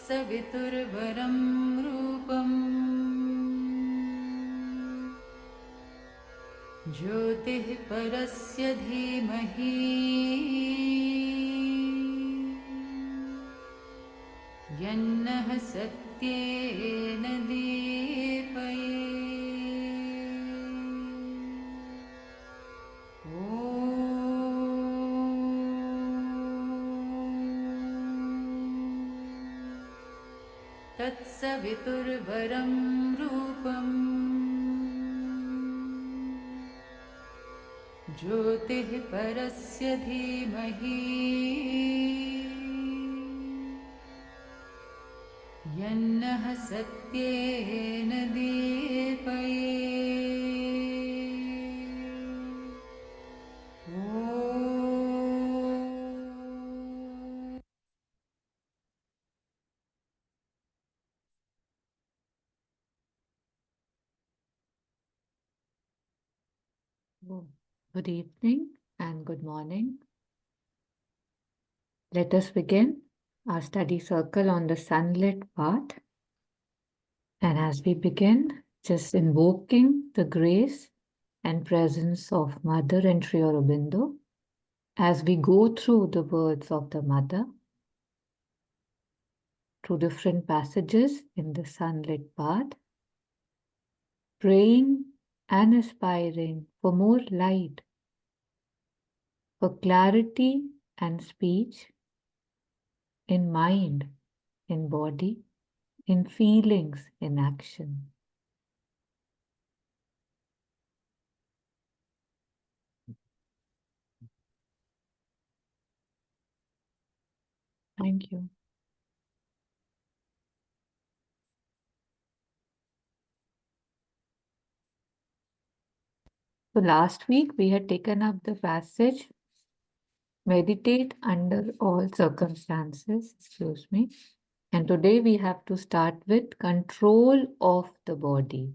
तत्सवितुर्वरं रूपम् ज्योतिः परस्य धीमहि यन्नः सत्येन दीपयेत्। तत्सवितुर्वरं रूपम् ज्योतिः परस्य धीमहि यन्नः सत्येन दीपयेत्। Good evening and good morning. Let us begin our study circle on the sunlit path. And as we begin, just invoking the grace and presence of Mother and Sri Aurobindo as we go through the words of the Mother, through different passages in the sunlit path, praying and aspiring for more light, for clarity and speech in mind, in body, in feelings, in action. Thank you. So last week we had taken up the passage, meditate under all circumstances, and today we have to start with control of the body.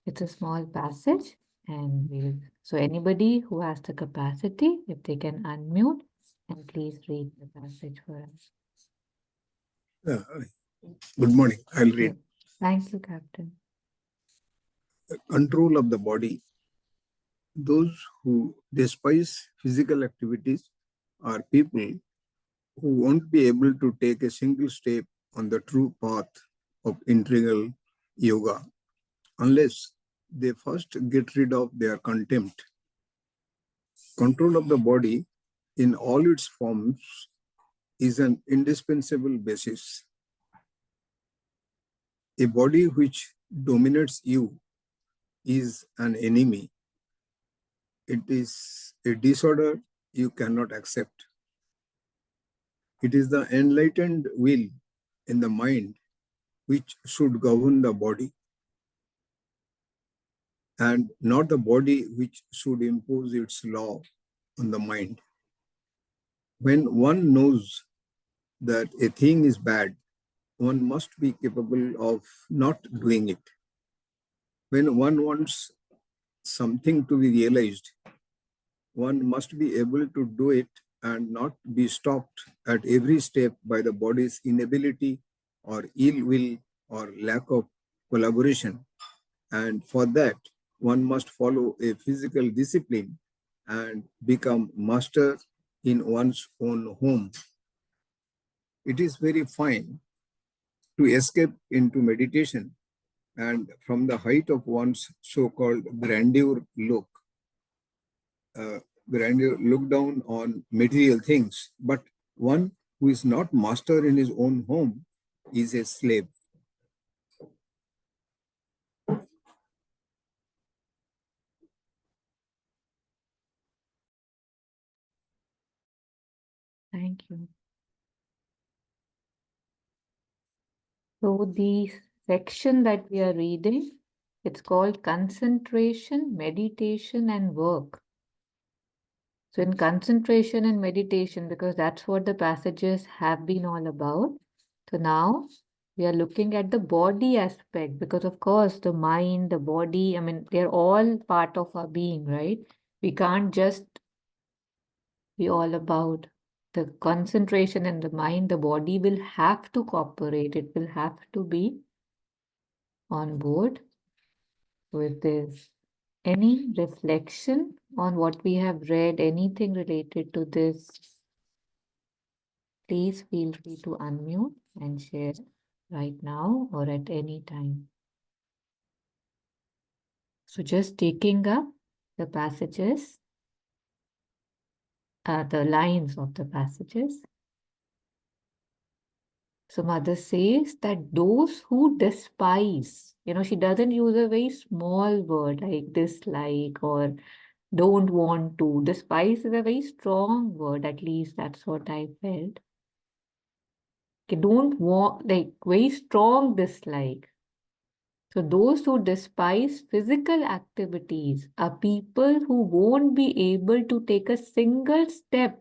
It's a small passage, and so anybody who has the capacity, if they can unmute, and please read the passage for us. Good morning. I'll read. Thank you, Captain. Control of the body. Those who despise physical activities are people who won't be able to take a single step on the true path of integral yoga unless they first get rid of their contempt. Control of the body in all its forms is an indispensable basis. A body which dominates you is an enemy. It is a disorder you cannot accept. It is the enlightened will in the mind which should govern the body, and not the body which should impose its law on the mind. When one knows that a thing is bad, one must be capable of not doing it. When one wants something to be realized, one must be able to do it and not be stopped at every step by the body's inability or ill will or lack of collaboration. And for that, one must follow a physical discipline and become master in one's own home. It is very fine to escape into meditation and from the height of one's so-called grandeur look down on material things, but one who is not master in his own home is a slave. Thank you. So the section that we are reading, it's called concentration, meditation, and work. So in concentration and meditation, because that's what the passages have been all about. So now we are looking at the body aspect, because of course the mind, the body, I mean, they're all part of our being, right? We can't just be all about the concentration in the mind, the body will have to cooperate. It will have to be on board. So if there's any reflection on what we have read, anything related to this, please feel free to unmute and share right now or at any time. So just taking up the passages, the lines of the passages. So Mother says that those who despise, she doesn't use a very small word like dislike or don't want to. Despise is a very strong word, at least that's what I felt. Okay, don't want, like very strong dislike. So those who despise physical activities are people who won't be able to take a single step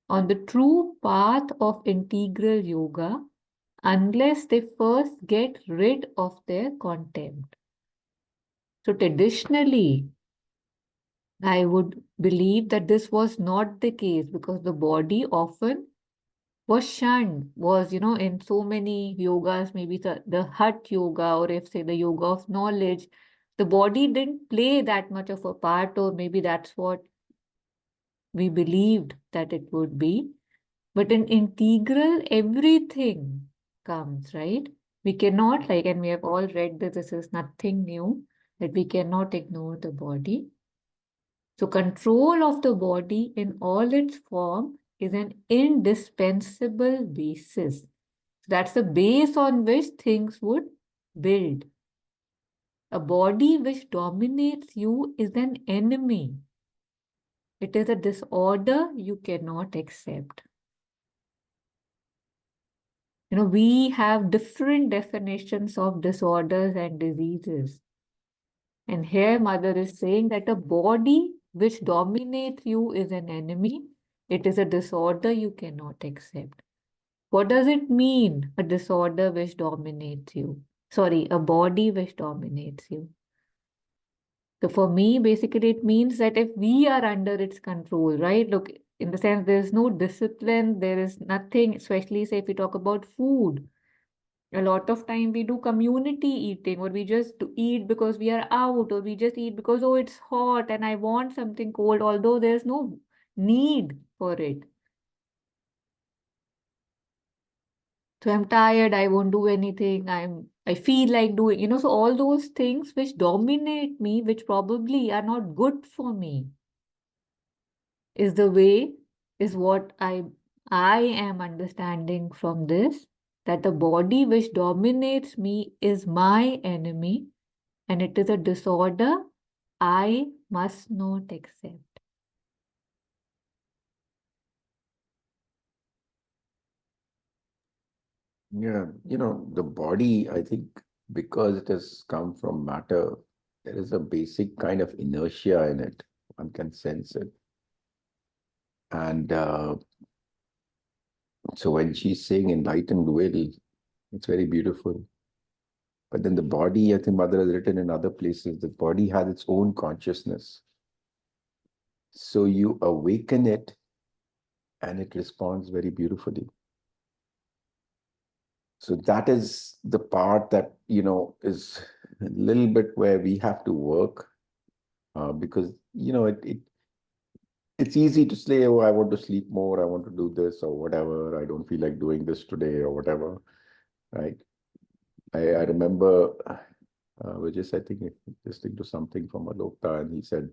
on the true path of integral yoga unless they first get rid of their contempt. So traditionally, I would believe that this was not the case because the body often was shunned, was, in so many yogas, maybe the Hatha yoga, or if say the yoga of knowledge, the body didn't play that much of a part, or maybe that's what we believed that it would be. But in integral, everything comes, right? We cannot, and we have all read that this is nothing new, that we cannot ignore the body. So control of the body in all its form is an indispensable basis. That's the base on which things would build. A body which dominates you is an enemy. It is a disorder you cannot accept. We have different definitions of disorders and diseases. And here Mother is saying that a body which dominates you is an enemy. It is a disorder you cannot accept. What does it mean, a disorder which dominates you? Sorry, a body which dominates you. So for me, basically, it means that if we are under its control, right? Look, in the sense there is no discipline, there is nothing, especially say if we talk about food. A lot of time we do community eating, or we just eat because we are out, or we just eat because, oh, it's hot and I want something cold, although there's no need for it. So I'm tired, I won't do anything, I feel like doing, so all those things which dominate me, which probably are not good for me, is the way, is what I am understanding from this, that the body which dominates me is my enemy, and it is a disorder I must not accept. Yeah, the body, I think, because it has come from matter, there is a basic kind of inertia in it. One can sense it. And so when she's saying enlightened will, it's very beautiful. But then the body, I think Mother has written in other places, the body has its own consciousness. So you awaken it and it responds very beautifully. So that is the part that, is a little bit where we have to work because, it's easy to say, oh, I want to sleep more, I want to do this or whatever, I don't feel like doing this today or whatever, right? I remember, we just, I think, listening to something from Alokta, and he said,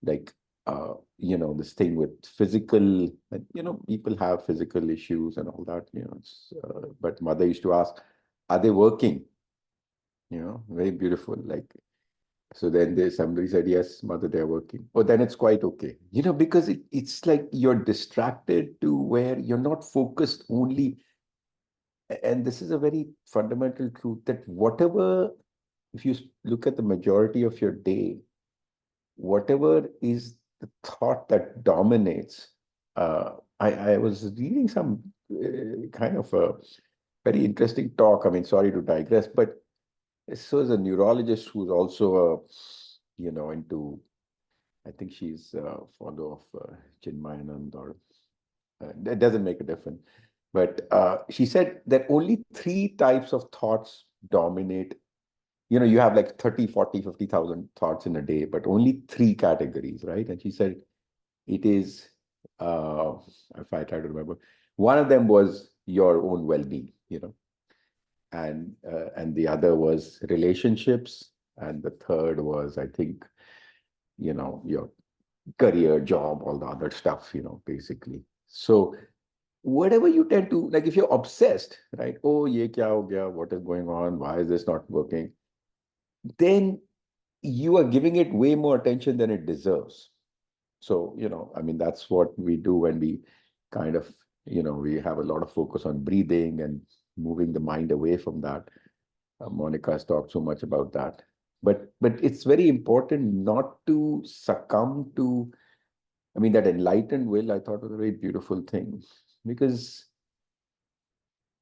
like, this thing with physical, people have physical issues and all that, but Mother used to ask, are they working? Very beautiful. Like, so then somebody said, yes, Mother, they're working. Oh, then it's quite okay. Because it's like you're distracted to where you're not focused only. And this is a very fundamental truth that whatever, if you look at the majority of your day, whatever is the thought that dominates. I was reading some kind of a very interesting talk. I mean, sorry to digress, but so is a neurologist who's also, into, I think she's a follower of Chinmayanand or That doesn't make a difference. But she said that only 3 types of thoughts dominate. You have like 30, 40, 50,000 thoughts in a day, but only 3 categories, right? And she said it is, if I try to remember, one of them was your own well-being, and the other was relationships, and the third was, I think, your career, job, all the other stuff, basically. So whatever you tend to, like, if you're obsessed, right? Oh, ye kya ho gaya? What is going on? Why is this not working? Then you are giving it way more attention than it deserves. So, I mean, that's what we do when we kind of, we have a lot of focus on breathing and moving the mind away from that. Monica has talked so much about that. But it's very important not to succumb to, I mean, that enlightened will, I thought, was a very beautiful thing, because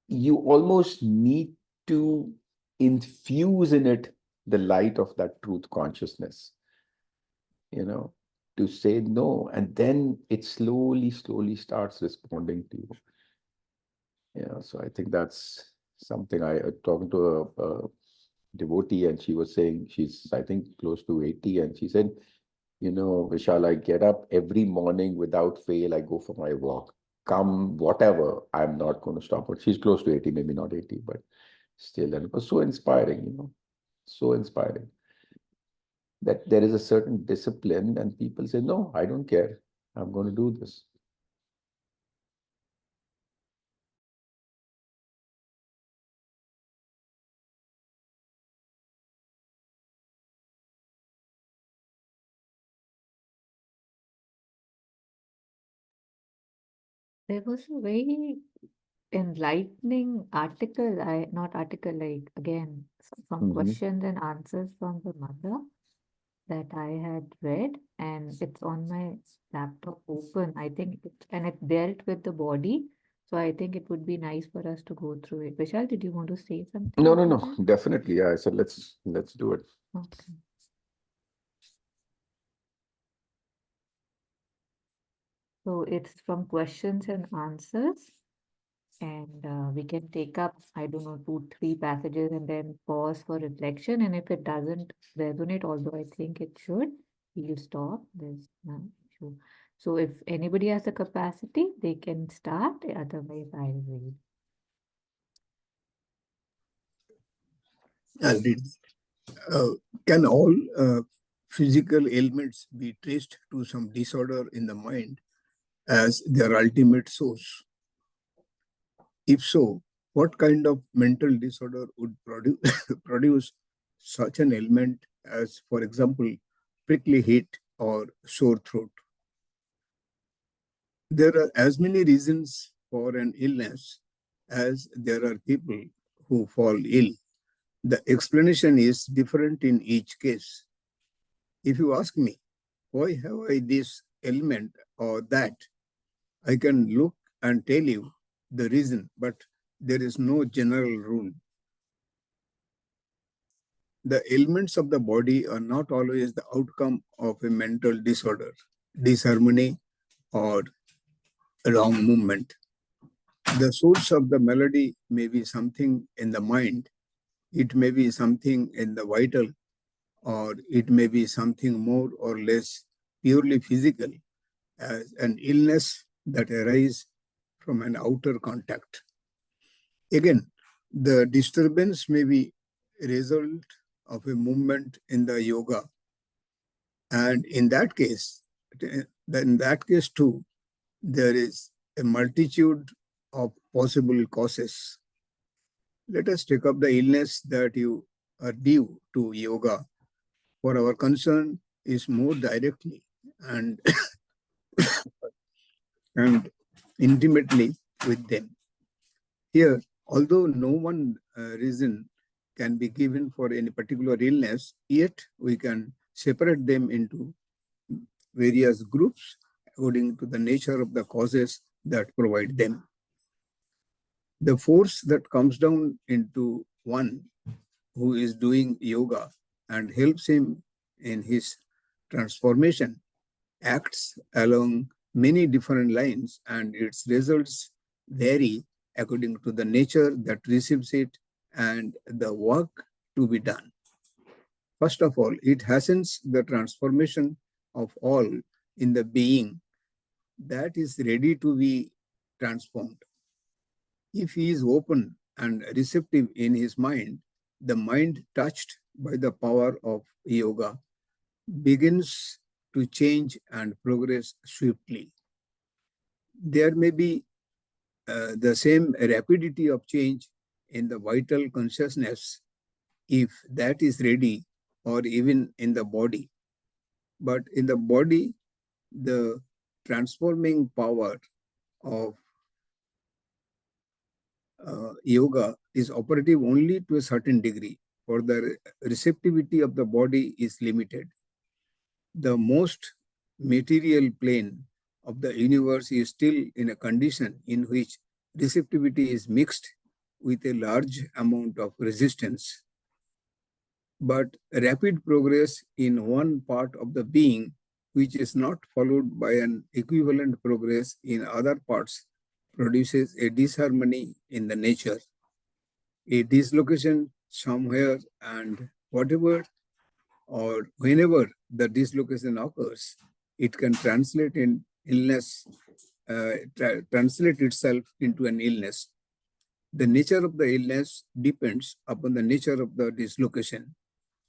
you almost need to infuse in it the light of that truth consciousness, to say no, and then it slowly starts responding to you. So I think that's something. I talking to a devotee, and she was saying she's, I think, close to 80, and she said, Vishal, I get up every morning without fail. I go for my walk. Come whatever, I'm not going to stop. But she's close to 80, maybe not 80, but still. And it was so inspiring, so inspiring, that there is a certain discipline, and people say, no, I don't care. I'm going to do this. There was a very enlightening article, not article, like again, some questions and answers from the mother that I had read, and it's on my laptop open. I think and it dealt with the body. So I think it would be nice for us to go through it. Vishal, did you want to say something? No, definitely. Yeah, I said let's do it. Okay. So it's from questions and answers, and we can take up, I don't know, 2, 3 passages and then pause for reflection. And if it doesn't resonate, although I think it should, we'll stop. There's no issue. So if anybody has the capacity, they can start. Otherwise, I'll read. I'll read. Can all physical ailments be traced to some disorder in the mind as their ultimate source? If so, what kind of mental disorder would produce such an ailment as, for example, prickly heat or sore throat? There are as many reasons for an illness as there are people who fall ill. The explanation is different in each case. If you ask me, why have I this ailment or that, I can look and tell you the reason, but there is no general rule. The ailments of the body are not always the outcome of a mental disorder, disharmony, or wrong movement. The source of the malady may be something in the mind, it may be something in the vital, or it may be something more or less purely physical, as an illness that arises from an outer contact. Again, the disturbance may be a result of a movement in the yoga, and in that case too, there is a multitude of possible causes. Let us take up the illness that you are due to yoga, for our concern is more directly and and intimately with them. Here, although no one reason can be given for any particular illness, yet we can separate them into various groups according to the nature of the causes that provide them. The force that comes down into one who is doing yoga and helps him in his transformation acts along many different lines, and its results vary according to the nature that receives it and the work to be done. First of all, it hastens the transformation of all in the being that is ready to be transformed. If he is open and receptive in his mind, the mind touched by the power of yoga begins to change and progress swiftly. There may be the same rapidity of change in the vital consciousness if that is ready, or even in the body. But in the body, the transforming power of yoga is operative only to a certain degree, for the receptivity of the body is limited. The most material plane of the universe is still in a condition in which receptivity is mixed with a large amount of resistance. But rapid progress in one part of the being, which is not followed by an equivalent progress in other parts, produces a disharmony in the nature, a dislocation somewhere, and whatever or whenever the dislocation occurs, it can translate in illness, translate itself into an illness. The nature of the illness depends upon the nature of the dislocation.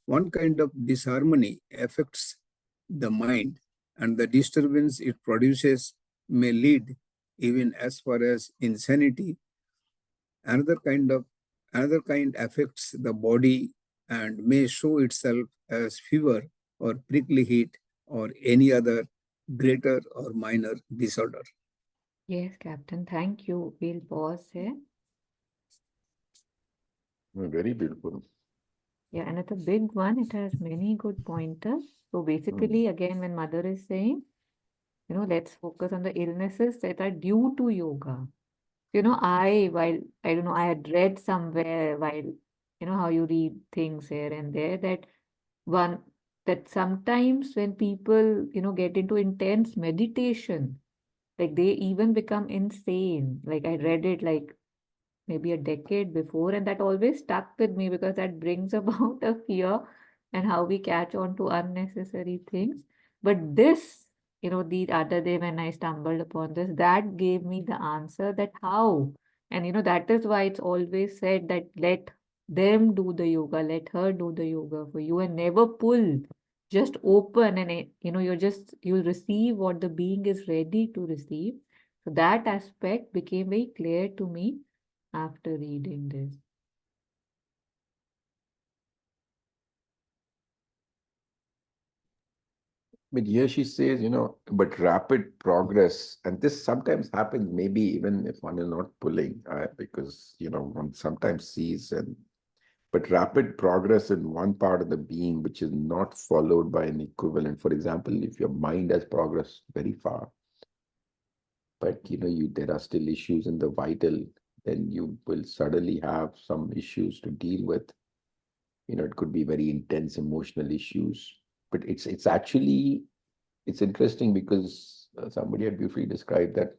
One kind of disharmony affects the mind, and the disturbance it produces may lead even as far as insanity. Another kind affects the body and may show itself as fever or prickly heat or any other greater or minor disorder. Yes, Captain. Thank you. We'll pause here. Very beautiful. Yeah, and it's a big one. It has many good pointers. So basically, again, when Mother is saying, let's focus on the illnesses that are due to yoga. I don't know, I had read somewhere while, how you read things here and there, one, that sometimes when people, get into intense meditation, like they even become insane. Like I read it like maybe a decade before, and that always stuck with me because that brings about a fear and how we catch on to unnecessary things. But this, the other day when I stumbled upon this, that gave me the answer that how. And that is why it's always said that let them do the yoga, let her do the yoga for you, and never pull. Just open, and you'll receive what the being is ready to receive. So that aspect became very clear to me after reading this. But here she says, but rapid progress, and this sometimes happens, maybe even if one is not pulling, because, one sometimes sees, but rapid progress in one part of the being, which is not followed by an equivalent. For example, if your mind has progressed very far, but, there are still issues in the vital, then you will suddenly have some issues to deal with. It could be very intense emotional issues, but it's interesting because somebody had beautifully described that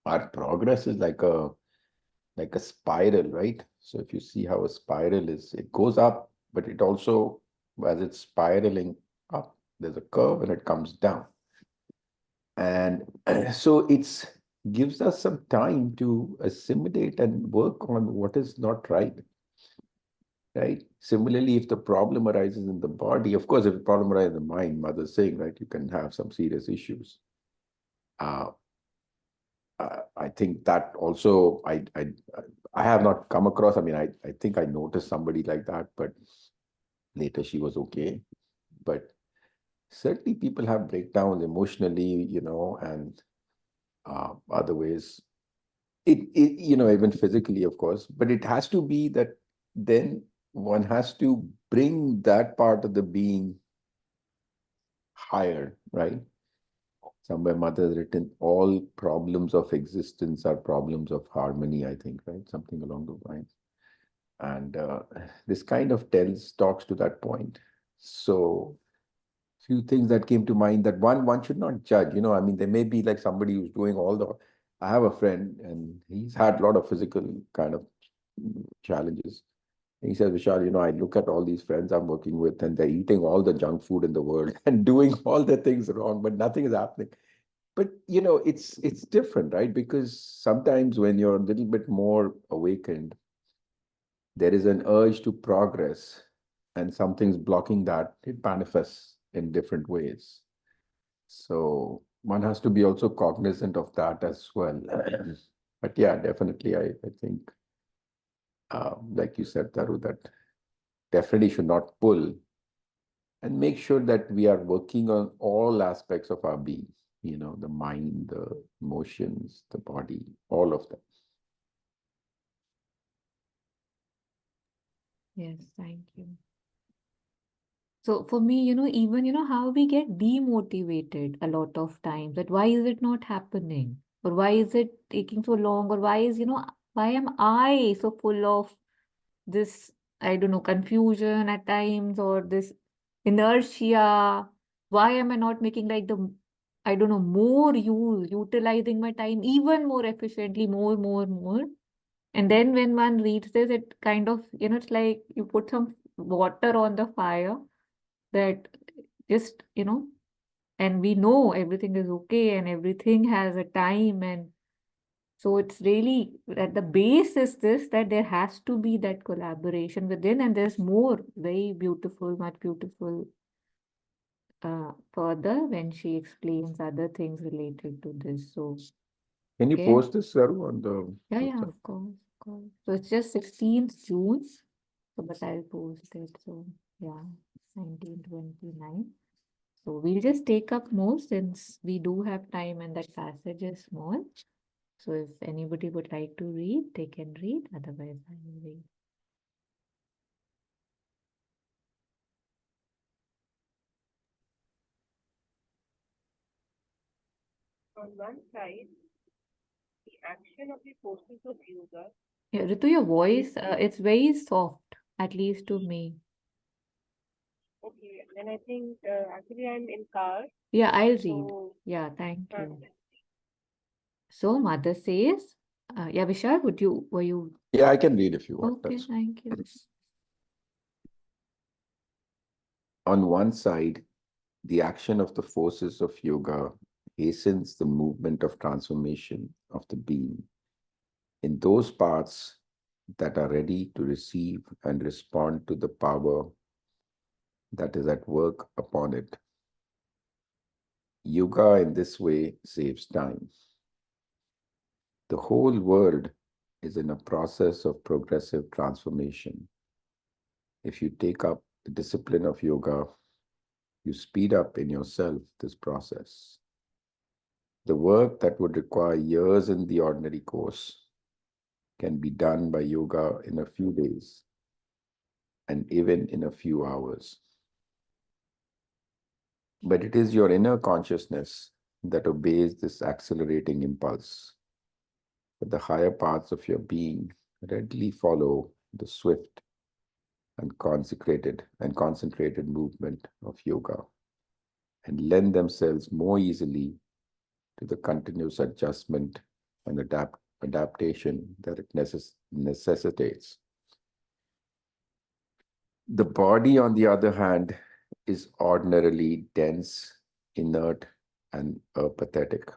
our progress is like a spiral, right? So if you see how a spiral is, it goes up, but it also, as it's spiraling up, there's a curve and it comes down. And so it's gives us some time to assimilate and work on what is not right. Right. Similarly, if the problem arises in the body, of course, if the problem arises in the mind, Mother's saying, right, you can have some serious issues. I think that also I have not come across. I mean, I think I noticed somebody like that, but later she was okay. But certainly, people have breakdowns emotionally, and other ways. Even physically, of course. But it has to be that then one has to bring that part of the being higher, right? Somewhere Mother has written, all problems of existence are problems of harmony, I think, right? Something along those lines. And this kind of talks to that point. So few things that came to mind. That one should not judge. I mean, there may be like somebody who's doing all the. I have a friend, and he's had a lot of physical kind of challenges. He says, Vishal, I look at all these friends I'm working with, and they're eating all the junk food in the world and doing all the things wrong, but nothing is happening. But it's different, right? Because sometimes when you're a little bit more awakened, there is an urge to progress, and something's blocking that. It manifests in different ways. So one has to be also cognizant of that as well. But yeah, definitely, I think, like you said, Taru, that definitely should not pull, and make sure that we are working on all aspects of our being, the mind, the emotions, the body, all of them. Yes, thank you. So for me, even, how we get demotivated a lot of times, that why is it not happening? Or why is it taking so long? Or why am I so full of this, I don't know, confusion at times, or this inertia? Why am I not making like I don't know, more utilizing my time even more efficiently, more? And then when one reads this, it kind of, it's like you put some water on the fire, that just, and we know everything is okay and everything has a time. And so it's really at the base is this, that there has to be that collaboration within, and there's more very beautiful, much beautiful further when she explains other things related to this. So, Can you okay. post this, Saru, on the Yeah, website? of course, of course. So it's just 16th June. So, but I'll post it. So, yeah, 1929. So we'll just take up more since we do have time and that passage is small. So if anybody would like to read, they can read. Otherwise, I will read. On one side, the action of the forces of yoga. Yeah, Ritu, your voice, it's very soft, at least to me. Okay, then I think actually I'm in car. Yeah, I'll read. So, Yeah, thank you. So Mother says, yeah, Vishal, were you? Yeah, I can read if you want. Okay, thank you. On one side, the action of the forces of yoga hastens the movement of transformation of the being in those parts that are ready to receive and respond to the power that is at work upon it. Yoga in this way saves time. The whole world is in a process of progressive transformation. If you take up the discipline of yoga, you speed up in yourself this process. The work that would require years in the ordinary course can be done by yoga in a few days and even in a few hours. But it is your inner consciousness that obeys this accelerating impulse. But the higher parts of your being readily follow the swift and concentrated movement of yoga and lend themselves more easily to the continuous adjustment and adaptation that it necessitates. The body, on the other hand, is ordinarily dense, inert, and apathetic.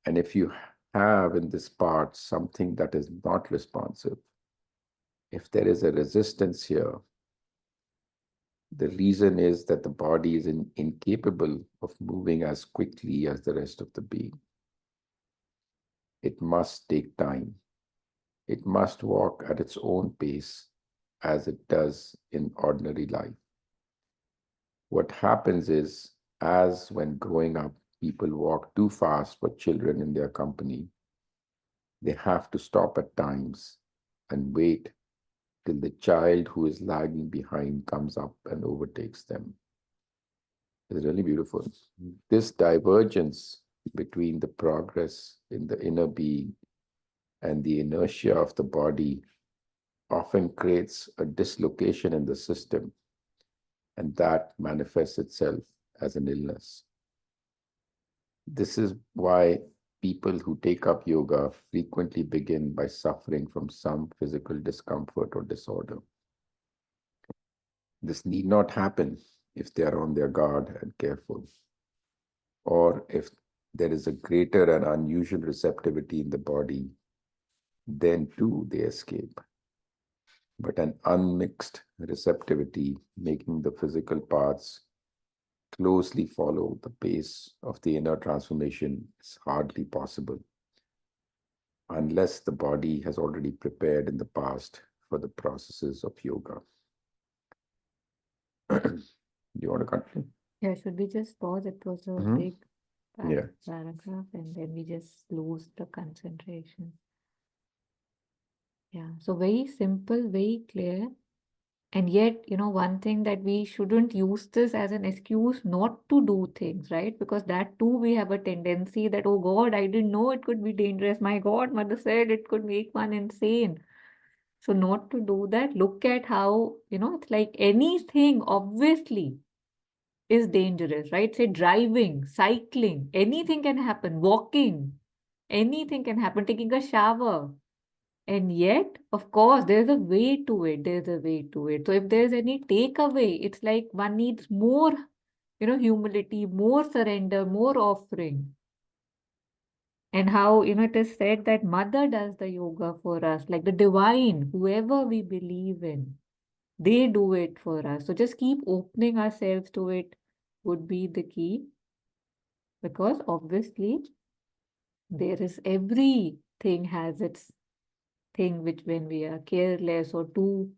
And if you have in this part something that is not responsive, if there is a resistance here, the reason is that the body is incapable of moving as quickly as the rest of the being. It must take time. It must walk at its own pace as it does in ordinary life. What happens is, as when growing up, people walk too fast for children in their company, they have to stop at times and wait till the child who is lagging behind comes up and overtakes them. It's really beautiful. This divergence between the progress in the inner being and the inertia of the body often creates a dislocation in the system and that manifests itself as an illness. This is why people who take up yoga frequently begin by suffering from some physical discomfort or disorder. This need not happen if they are on their guard and careful, or if there is a greater and unusual receptivity in the body, then too they escape. But an unmixed receptivity, making the physical parts closely follow the pace of the inner transformation, is hardly possible unless the body has already prepared in the past for the processes of yoga. Do you want to continue? Yeah, should we just pause? It was a Mhm. big Yeah. paragraph, and then we just lose the concentration. Yeah, so very simple, very clear. And yet, one thing that we shouldn't use this as an excuse not to do things, right? Because that too, we have a tendency that, oh God, I didn't know it could be dangerous. My God, mother said it could make one insane. So, not to do that, look at how, it's like anything obviously is dangerous, right? Say driving, cycling, anything can happen, walking, anything can happen, taking a shower. And yet, of course, there's a way to it. There's a way to it. So if there's any takeaway, it's like one needs more, humility, more surrender, more offering. And how, it is said that Mother does the yoga for us, like the divine, whoever we believe in, they do it for us. So just keep opening ourselves to it would be the key. Because obviously, there is everything has its thing which when we are careless or too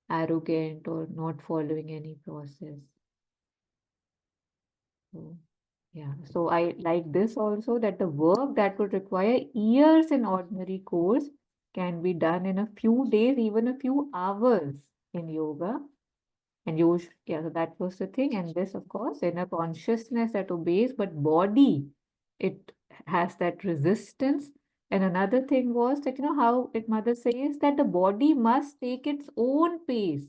arrogant or not following any process. So, yeah, so I like this also that the work that would require years in ordinary course can be done in a few days, even a few hours in yoga. And yeah, so that was the thing. And this, of course, in a consciousness that obeys, but body, it has that resistance. And another thing was that, how it mother says that the body must take its own pace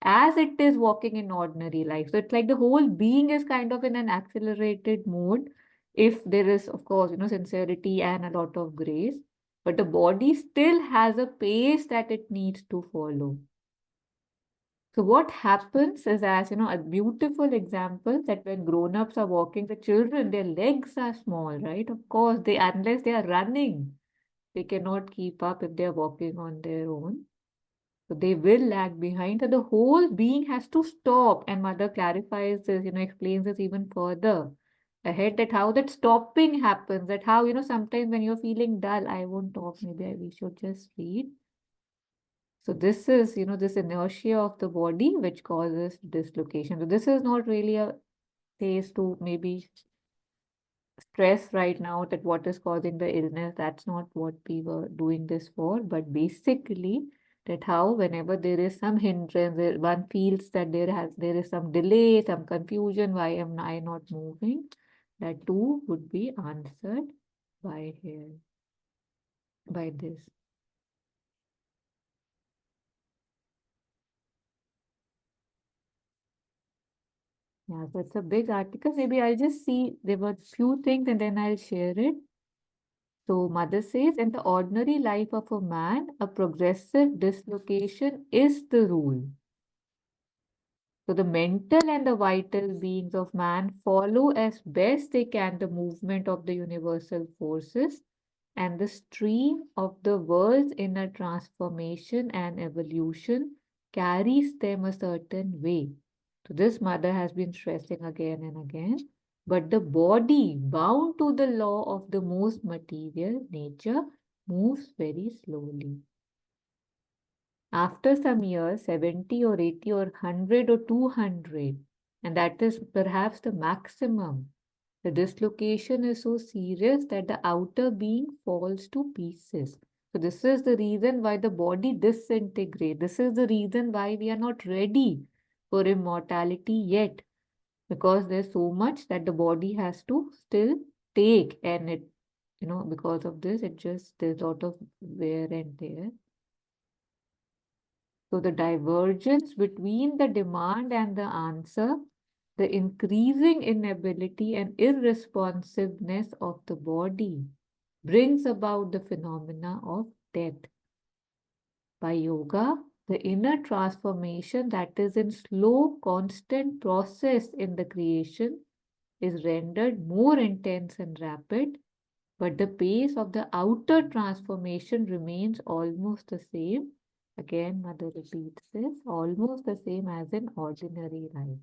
as it is walking in ordinary life. So it's like the whole being is kind of in an accelerated mode. If there is, of course, sincerity and a lot of grace, but the body still has a pace that it needs to follow. So what happens is, as a beautiful example that when grown-ups are walking, the children, their legs are small, right? Of course, unless they are running, they cannot keep up if they are walking on their own. So they will lag behind. So the whole being has to stop. And Mother clarifies this, explains this even further ahead that how that stopping happens, that how, sometimes when you're feeling dull, I won't talk, maybe we should just read. So this is, this inertia of the body which causes dislocation. So this is not really a place to maybe stress right now that what is causing the illness. That's not what we were doing this for. But basically, that how whenever there is some hindrance, one feels that there is some delay, some confusion. Why am I not moving? That too would be answered by here, by this. Yeah, so it's a big article. Maybe I'll just see, there were few things and then I'll share it. So Mother says, in the ordinary life of a man, a progressive dislocation is the rule. So the mental and the vital beings of man follow as best they can the movement of the universal forces and the stream of the world's inner transformation and evolution carries them a certain way. So this Mother has been stressing again and again. But the body, bound to the law of the most material nature, moves very slowly. After some years, 70 or 80 or 100 or 200, and that is perhaps the maximum, the dislocation is so serious that the outer being falls to pieces. So this is the reason why the body disintegrates. This is the reason why we are not ready for immortality yet, because there's so much that the body has to still take, and it, because of this, there's a lot of wear and tear. So the divergence between the demand and the answer, the increasing inability and irresponsiveness of the body brings about the phenomena of death. By yoga, the inner transformation that is in slow, constant process in the creation is rendered more intense and rapid, but the pace of the outer transformation remains almost the same. Again, Mother repeats this, almost the same as in ordinary life.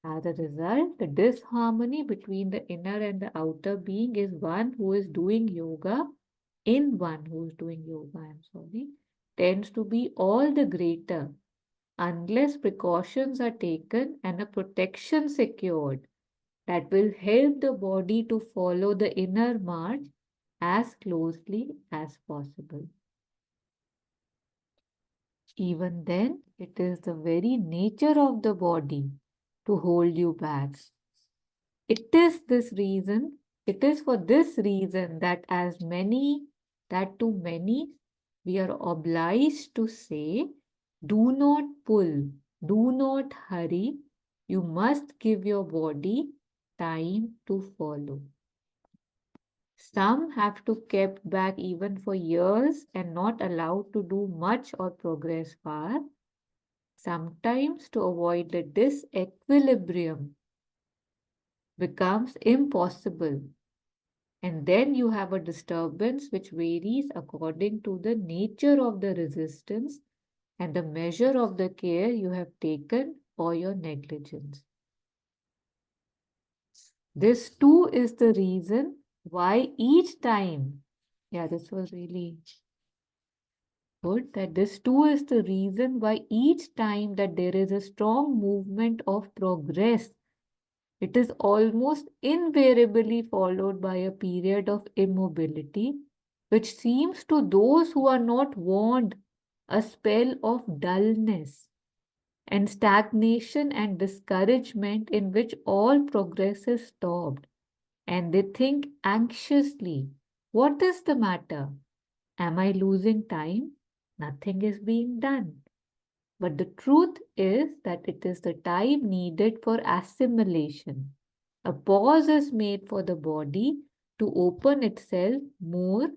As a result, the disharmony between the inner and the outer being is one who is doing yoga, in one who is doing yoga, I'm sorry, tends to be all the greater unless precautions are taken and a protection secured that will help the body to follow the inner march as closely as possible. Even then, it is the very nature of the body to hold you back. It is for this reason that to many, we are obliged to say, do not pull, do not hurry, you must give your body time to follow. Some have to kept back even for years and not allowed to do much or progress far. Sometimes to avoid the disequilibrium becomes impossible. And then you have a disturbance which varies according to the nature of the resistance and the measure of the care you have taken or your negligence. This too is the reason why each time, this was really good, that this too is the reason why each time that there is a strong movement of progress, it is almost invariably followed by a period of immobility, which seems to those who are not warned a spell of dullness and stagnation and discouragement in which all progress is stopped. And they think anxiously, what is the matter? Am I losing time? Nothing is being done. But the truth is that it is the time needed for assimilation. A pause is made for the body to open itself more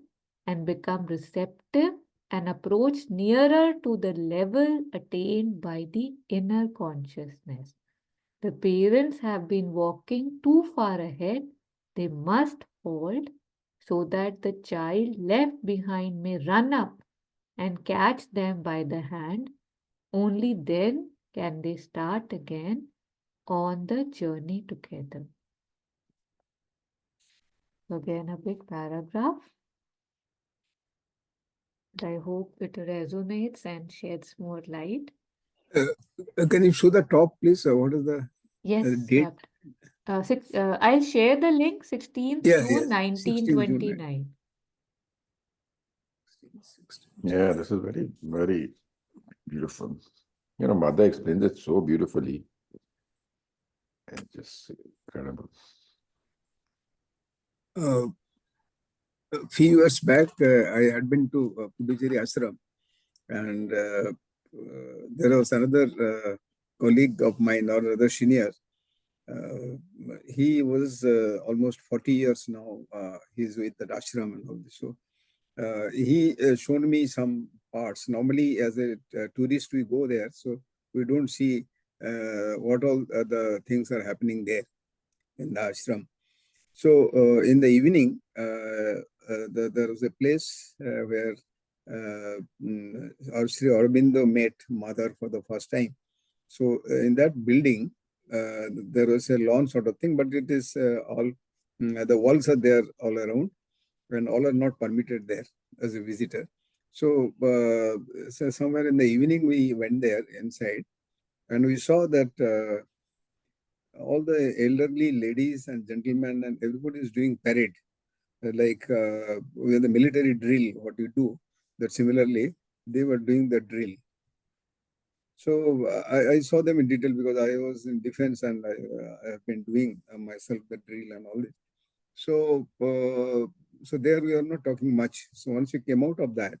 and become receptive and approach nearer to the level attained by the inner consciousness. The parents have been walking too far ahead. They must halt so that the child left behind may run up and catch them by the hand. Only then can they start again on the journey together. Again, a big paragraph. But I hope it resonates and sheds more light. Can you show the top, please? What is the Yes, date? I'll share the link, 16th June 1929. Yeah, this is very, very beautiful. You know, Mother explains it so beautifully. It's just incredible. A few years back, I had been to Puducherry Ashram, and there was another colleague of mine, or rather senior. He was almost 40 years now. He's with that ashram and all this. So he showed me some parts. Normally, as a tourist, we go there, so we don't see what all the things are happening there in the ashram. So in the evening, there was a place where our Sri Aurobindo met Mother for the first time. So in that building, there was a lawn sort of thing, but it is all, the walls are there all around, and all are not permitted there as a visitor. So, so somewhere in the evening, we went there inside, and we saw that all the elderly ladies and gentlemen and everybody is doing parade, like with the military drill, what you do, that similarly, they were doing the drill. So I saw them in detail because I was in defense and I have been doing myself the drill and all this. So, so there we are not talking much. So once we came out of that,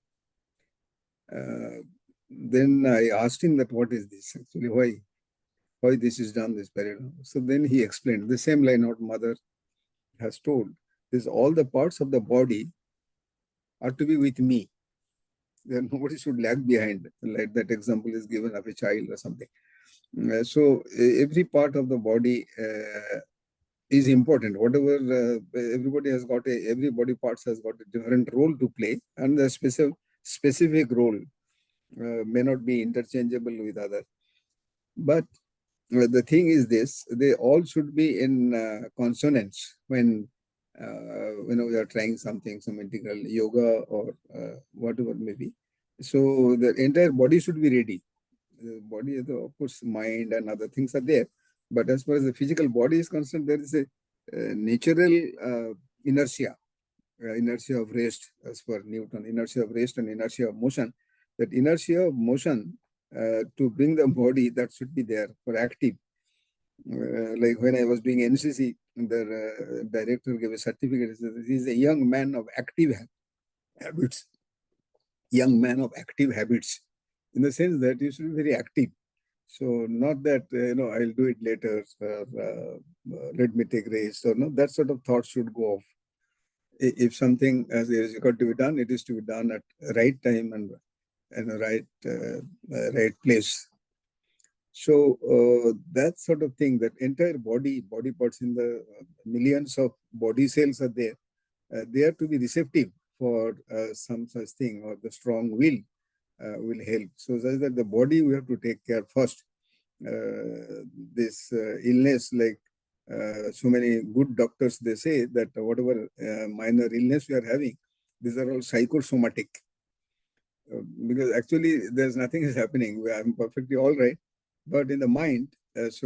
Then I asked him that what is this actually, why this is done this period. So then he explained the same line what mother has told. This all the parts of the body are to be with me. Then nobody should lag behind. Like that example is given of a child or something. So every part of the body is important. Whatever everybody has got every body parts has got a different role to play, and the specific role may not be interchangeable with other. But the thing is this: they all should be in consonance when we are trying something, some integral yoga or whatever may be. So the entire body should be ready. The body, of course, mind and other things are there. But as far as the physical body is concerned, there is a natural inertia, inertia of rest, as per Newton, inertia of rest and inertia of motion. That inertia of motion to bring the body, that should be there for active. Like when I was doing NCC, the director gave a certificate. He said, "He is a young man of active habits." Young man of active habits, in the sense that you should be very active. So not that I'll do it later, or let me take rest, or no, that sort of thought should go off. If something is got to be done, it is to be done at right time and right place. So that sort of thing, that entire body parts in the millions of body cells are there. They are to be receptive for some such thing, or the strong will help. So such that the body we have to take care first. This illness, like so many good doctors, they say that whatever minor illness we are having, these are all psychosomatic. Because actually there's nothing is happening. I'm perfectly all right, but in the mind, it's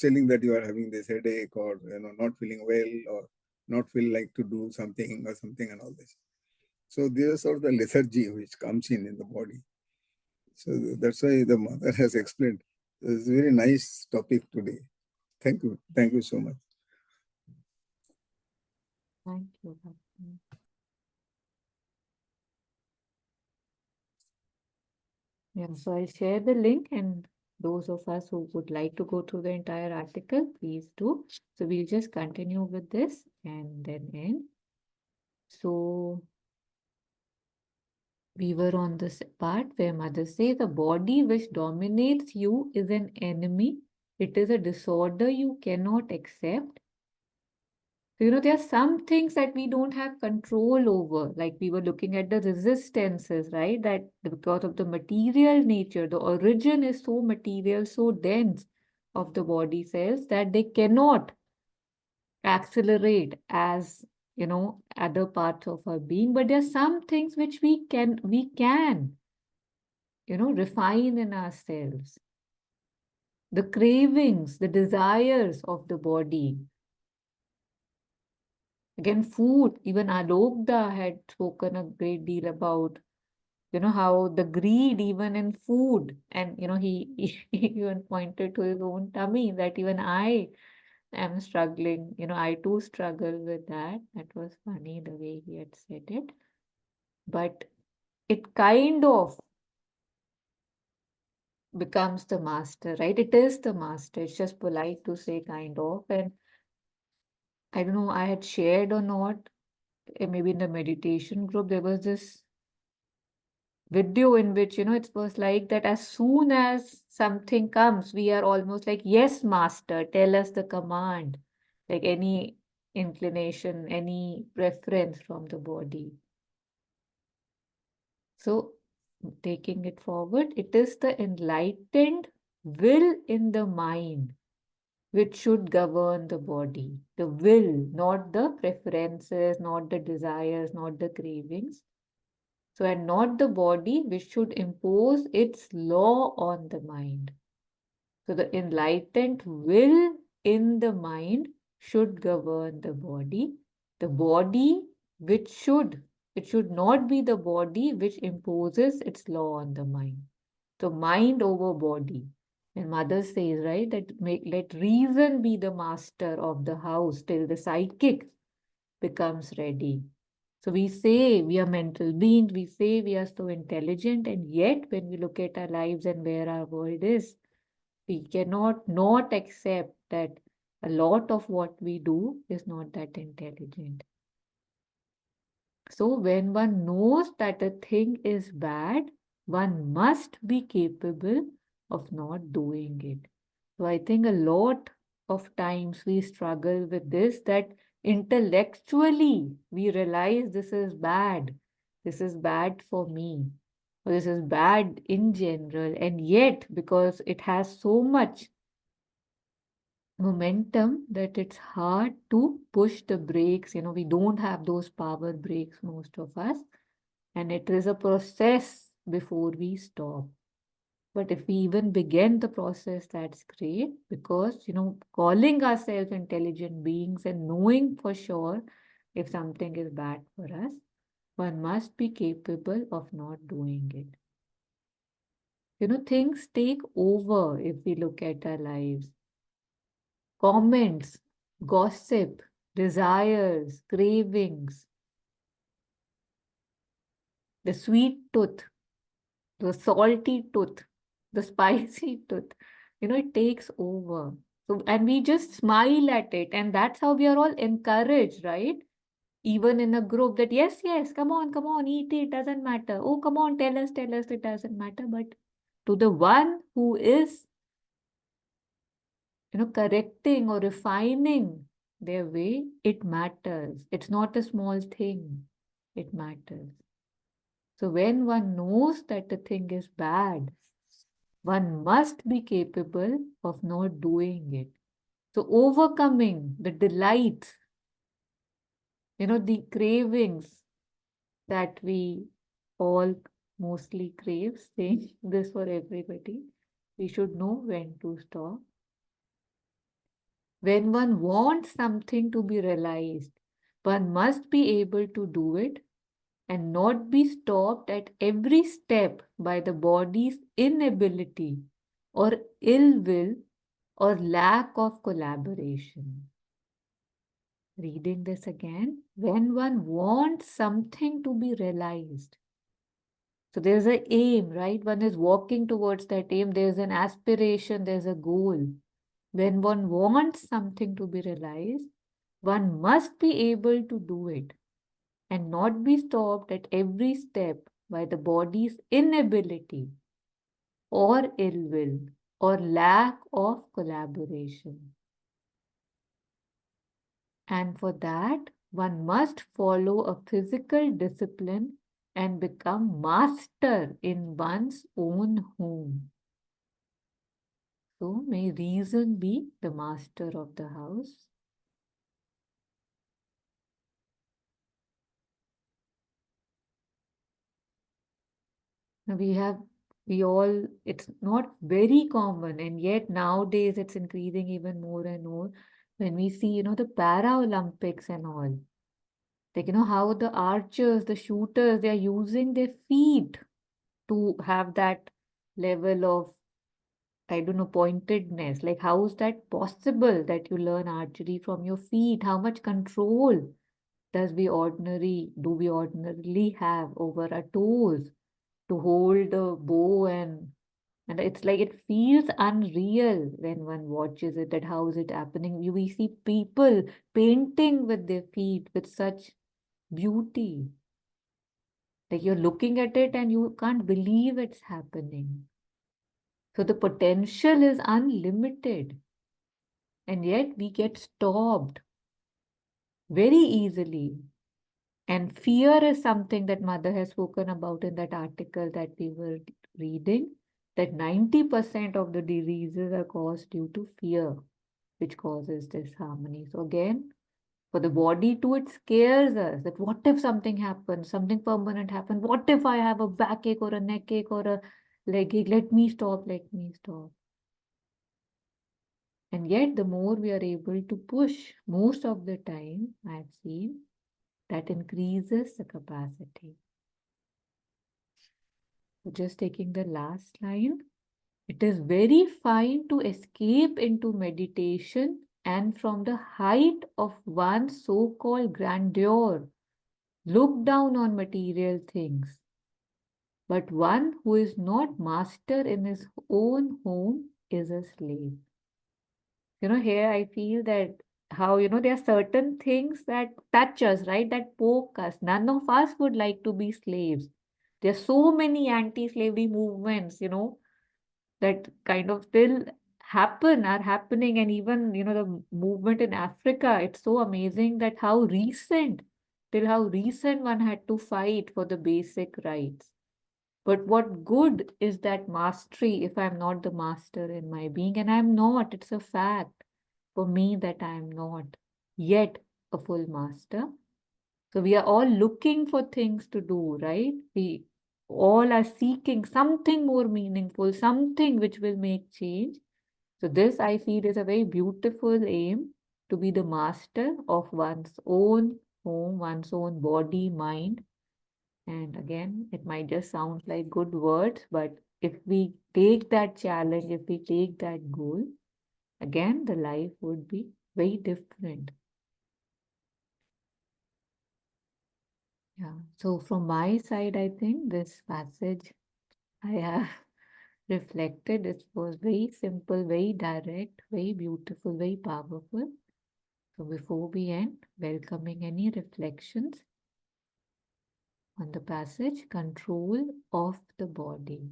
telling that you are having this headache, or not feeling well, or not feel like to do something or something and all this. So this is sort of the lethargy which comes in the body. So that's why the mother has explained. It's a very nice topic today. Thank you so much. Thank you, Bhakti. Yeah, so I'll share the link, and those of us who would like to go through the entire article, please do. So we'll just continue with this and then end. So we were on this part where Mother says the body which dominates you is an enemy. It is a disorder you cannot accept. So, there are some things that we don't have control over. Like we were looking at the resistances, right? That because of the material nature, the origin is so material, so dense of the body cells that they cannot accelerate as, other parts of our being. But there are some things which we can, refine in ourselves. The cravings, the desires of the body. Again, food, even Alokda had spoken a great deal about, how the greed even in food. And, he even pointed to his own tummy that even I am struggling. I too struggle with that. That was funny the way he had said it. But it kind of becomes the master, right? It is the master. It's just polite to say kind of. And I don't know, I had shared or not, maybe in the meditation group, there was this video in which, it was like that as soon as something comes, we are almost like, yes, master, tell us the command, like any inclination, any preference from the body. So, taking it forward, it is the enlightened will in the mind which should govern the body. The will, not the preferences, not the desires, not the cravings. So, and not the body which should impose its law on the mind. So, the enlightened will in the mind should govern the body. The body which should, it should not be the body which imposes its law on the mind. So, mind over body. And Mother says, right, that let reason be the master of the house till the psychic becomes ready. So we say we are mental beings, we say we are so intelligent, and yet when we look at our lives and where our world is, we cannot not accept that a lot of what we do is not that intelligent. So when one knows that a thing is bad, one must be capable of not doing it. So I think a lot of times we struggle with this, that intellectually we realize this is bad for me, or this is bad in general, and yet because it has so much momentum that it's hard to push the brakes. We don't have those power brakes, most of us, and it is a process before we stop. But if we even begin the process, that's great, because calling ourselves intelligent beings and knowing for sure if something is bad for us, one must be capable of not doing it. Things take over if we look at our lives. Comments, gossip, desires, cravings, the sweet tooth, the salty tooth, the spicy tooth, it takes over. So, and we just smile at it, and that's how we are all encouraged, right? Even in a group, that yes, yes, come on, eat it, doesn't matter. Oh, come on, tell us, it doesn't matter. But to the one who is, correcting or refining their way, it matters. It's not a small thing, it matters. So when one knows that the thing is bad, one must be capable of not doing it. So overcoming the delights, the cravings that we all mostly crave, saying this for everybody, we should know when to stop. When one wants something to be realized, one must be able to do it and not be stopped at every step by the body's inability or ill will or lack of collaboration. Reading this again, when one wants something to be realized. So there's an aim, right? One is walking towards that aim. There's an aspiration, there's a goal. When one wants something to be realized, one must be able to do it and not be stopped at every step by the body's inability or ill will or lack of collaboration. And for that, one must follow a physical discipline and become master in one's own home. So may reason be the master of the house. It's not very common, and yet nowadays it's increasing even more and more when we see, the Paralympics and all. Like, how the archers, the shooters, they are using their feet to have that level of, I don't know, pointedness. Like, how is that possible that you learn archery from your feet? How much control do we ordinarily have over our toes to hold the bow, and it's like it feels unreal when one watches it, that how is it happening. We see people painting with their feet with such beauty. Like you're looking at it and you can't believe it's happening. So the potential is unlimited. And yet we get stopped very easily. And fear is something that Mother has spoken about in that article that we were reading, that 90% of the diseases are caused due to fear, which causes disharmony. So again, for the body too, it scares us that what if something happens, something permanent happens? What if I have a backache or a neck or a leg ache? Let me stop, let me stop. And yet, the more we are able to push, most of the time, I've seen, that increases the capacity. So just taking the last line, it is very fine to escape into meditation and from the height of one's so-called grandeur look down on material things. But one who is not master in his own home is a slave. Here I feel that how, there are certain things that touch us, right? That poke us. None of us would like to be slaves. There are so many anti-slavery movements, that kind of still are happening. And even, the movement in Africa, it's so amazing that till how recent one had to fight for the basic rights. But what good is that mastery if I'm not the master in my being? And I'm not, it's a fact for me that I am not yet a full master. So we are all looking for things to do, right? We all are seeking something more meaningful, something which will make change. So this I feel is a very beautiful aim, to be the master of one's own home, one's own body, mind. And again, it might just sound like good words, but if we take that challenge, if we take that goal, again, the life would be very different. Yeah. So from my side, I think this passage I have reflected, it was very simple, very direct, very beautiful, very powerful. So before we end, welcoming any reflections on the passage, control of the body.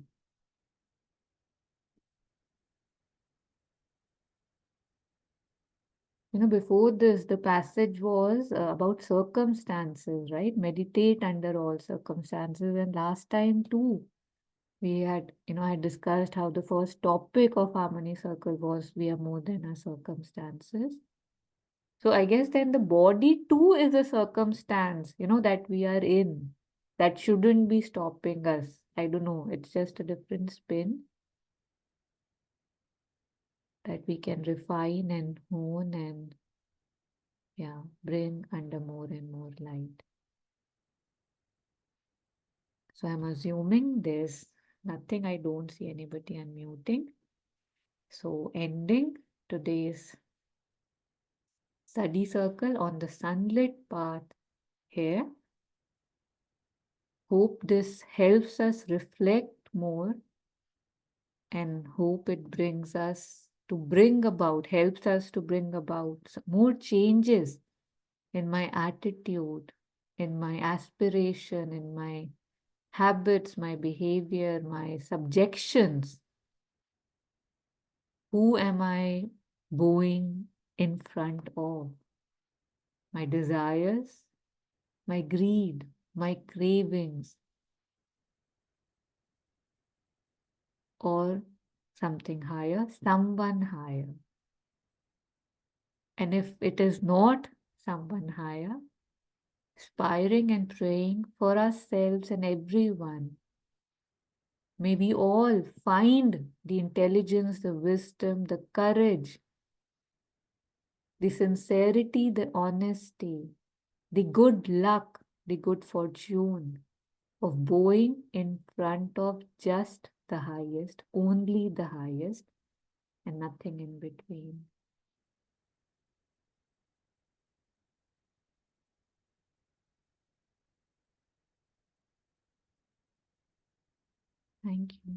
Before this, the passage was about circumstances, right? Meditate under all circumstances. And last time too, we had, I discussed how the first topic of Harmony Circle was we are more than our circumstances. So I guess then the body too is a circumstance, that we are in, that shouldn't be stopping us. I don't know, it's just a different spin that we can refine and hone and, yeah, bring under more and more light. So I'm assuming there's nothing, I don't see anybody unmuting. So ending today's study circle on the sunlit path here. Hope this helps us reflect more, and hope it helps us to bring about more changes in my attitude, in my aspiration, in my habits, my behavior, my subjections. Who am I bowing in front of? My desires, my greed, my cravings, or something higher, someone higher. And if it is not someone higher, aspiring and praying for ourselves and everyone, may we all find the intelligence, the wisdom, the courage, the sincerity, the honesty, the good luck, the good fortune of bowing in front of just the highest, only the highest, and nothing in between. Thank you.